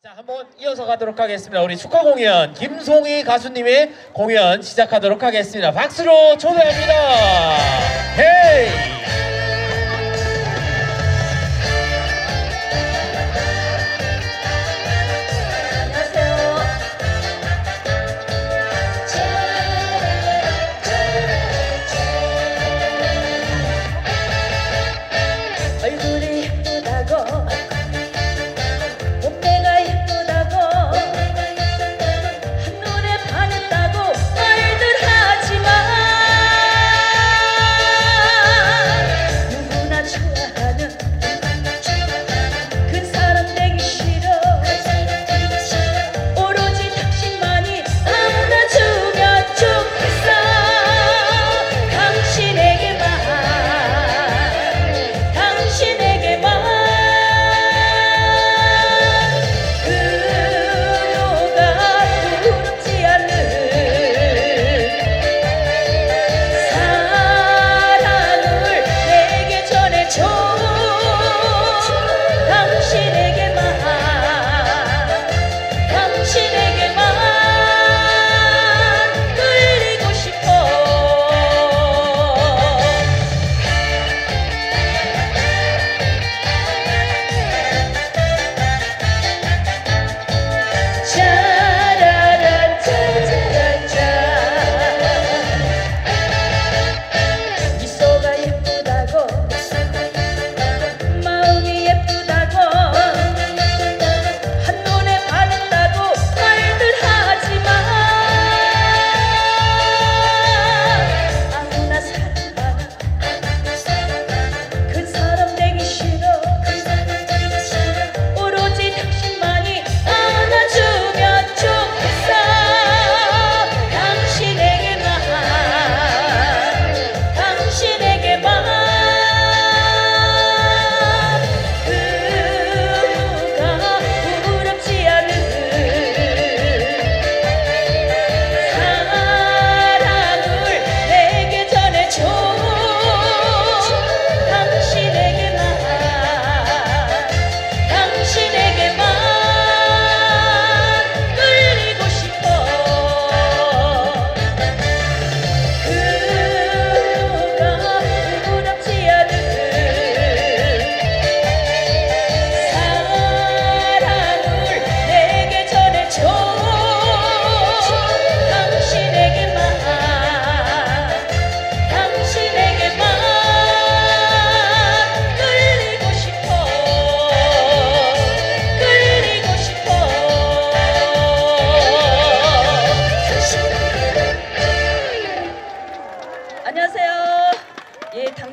자, 한번 이어서 가도록 하겠습니다. 우리 축하 공연 김송희 가수님의 공연 시작하도록 하겠습니다. 박수로 초대합니다. 헤이!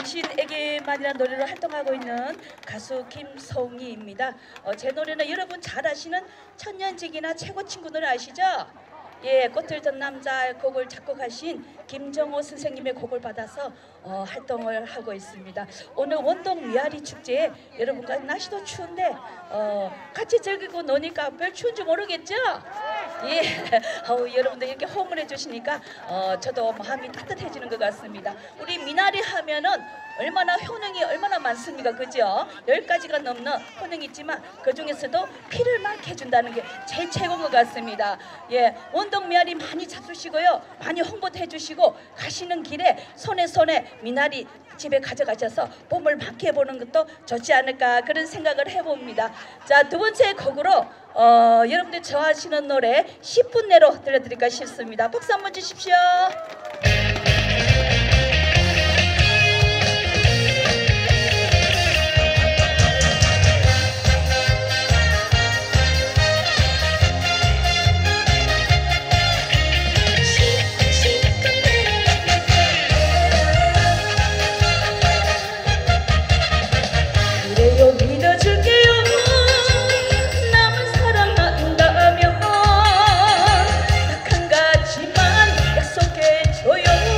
당신에게만이라는 노래로 활동하고 있는 가수 김송희입니다. 제 노래는 여러분 잘 아시는 천년직이나 최고 친구 노래 아시죠? 예, 꽃을 든 남자 곡을 작곡하신 김정호 선생님의 곡을 받아서 활동을 하고 있습니다. 오늘 원동 위아리 축제에 여러분과 날씨도 추운데 같이 즐기고 노니까 별 추운지 모르겠죠? 예, 여러분들 이렇게 호응을 해주시니까 저도 마음이 따뜻해지는 것 같습니다. 우리 미나리 하면은 얼마나 효능이 얼마나 많습니까, 그죠? 10가지가 넘는 효능이 있지만 그 중에서도 피를 맑게 해준다는 게 제일 최고인 것 같습니다. 예, 원동 미나리 많이 잡수시고요, 많이 홍보도 해주시고 가시는 길에 손에 미나리 집에 가져가셔서 봄을 맞게 해보는 것도 좋지 않을까 그런 생각을 해봅니다. 자, 두 번째 곡으로 여러분들 좋아하시는 노래 10분 내로 들려드릴까 싶습니다. 박수 한번 주십시오. 딱 한 가지만 약속해줘요.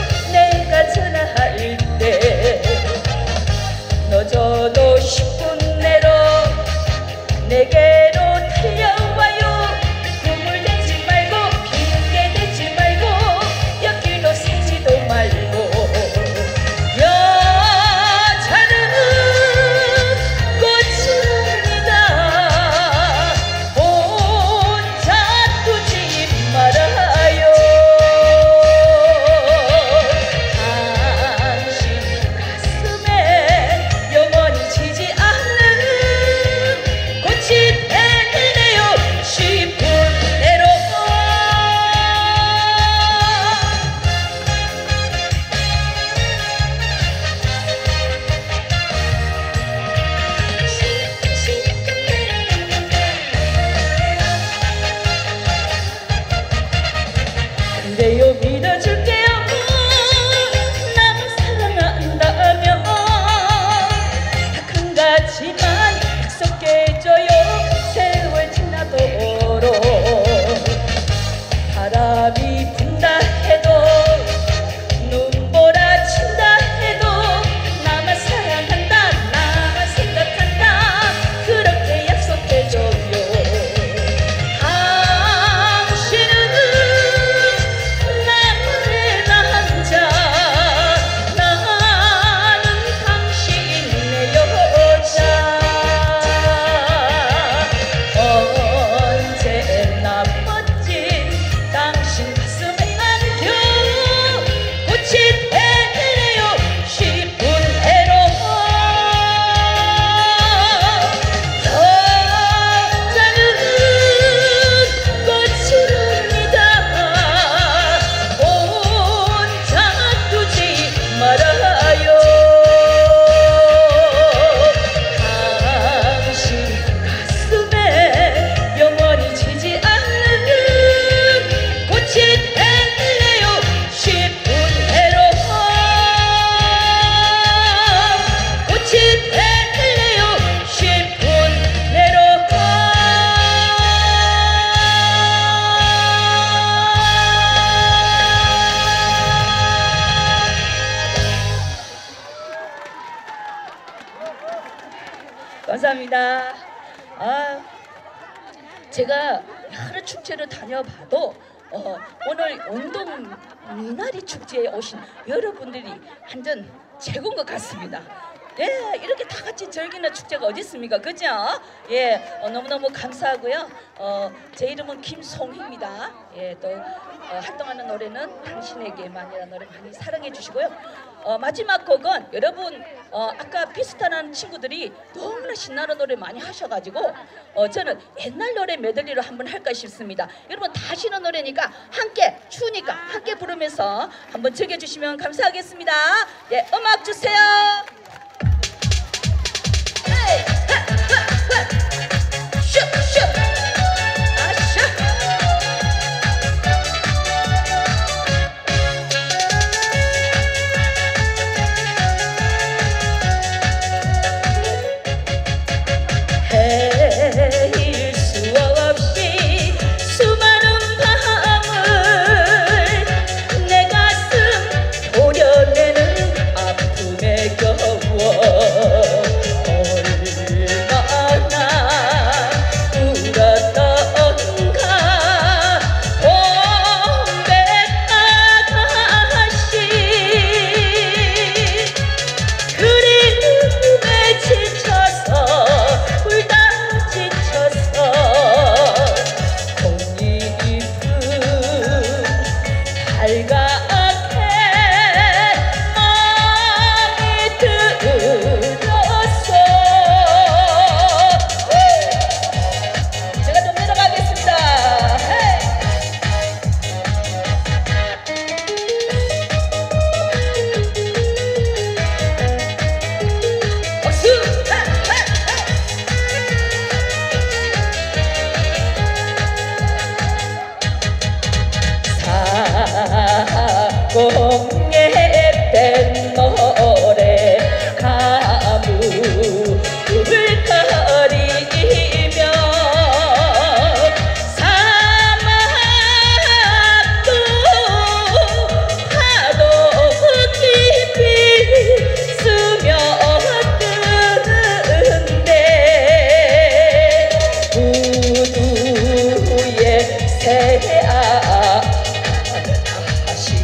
믿을게요 믿어줄게요 남 사랑한다면 딱 한 가지만 약속 깨줘요 세월 지나도록 바람이 분다 해도 눈보라 친다 해도 나만 사랑한다 나만 생각한다 그렇게 약속해줘요 당신은 나의 남자 나는 당신의 여자 언제나 멋진 당신 가슴에 안겨 꽃이 되네요 10분 해로 여자는 꽃이랍니다 혼자 두지 말아요 당신 가슴에 영원히 지지 않는 꽃이 되네요 10분 해로 꽃이 되네요 10분 내로 감사합니다. 제가 여러 축제를 다녀봐도 오늘 운동 미나리 축제에 오신 여러분들이 완전 최고인 것 같습니다. 예, 이렇게 다 같이 즐기는 축제가 어디 있습니까? 그죠? 예, 너무너무 감사하고요. 제 이름은 김송희입니다. 예, 또 활동하는 노래는 당신에게만이라는 노래 많이 사랑해 주시고요. 마지막 곡은 여러분 아까 비슷한 친구들이 너무나 신나는 노래 많이 하셔가지고 저는 옛날 노래 메들리로 한번 할까 싶습니다. 여러분 다 아시는 노래니까 함께 추우니까 함께 부르면서 한번 즐겨주시면 감사하겠습니다. 예, 음악 주세요. 헤이, 하, 하, 하. 슉, 슉. 아샤. 헤일 수 없이 수많은 밤을 내 가슴 도려내는 아픔에 겨워 공예된 노래 가무를 가리며 사막도 파도 깊이 스며드는데 우두의 새아 다시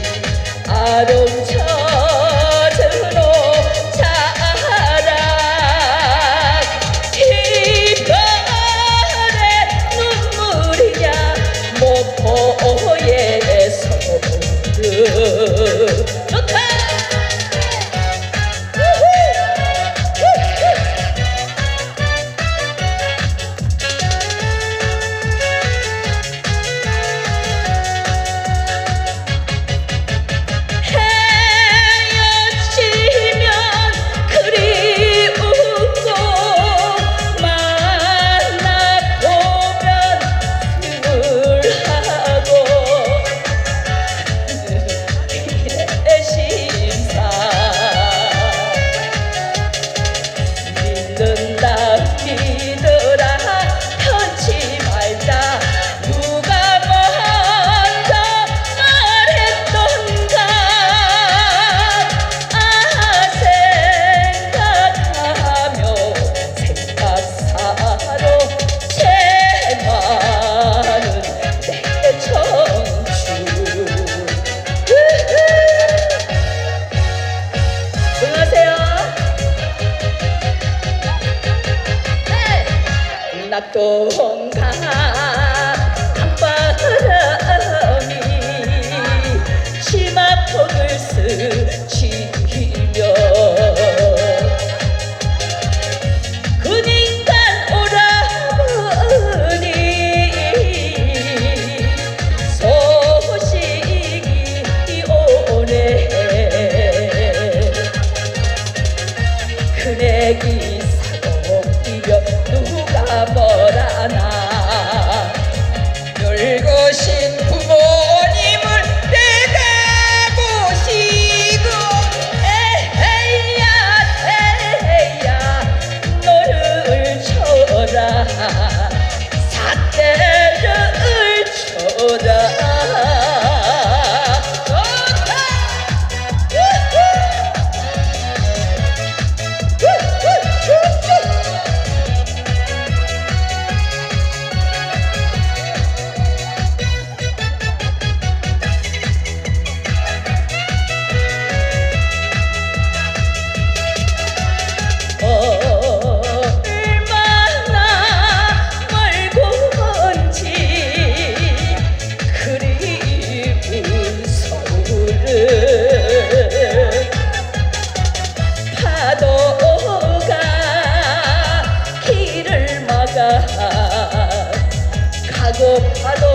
바로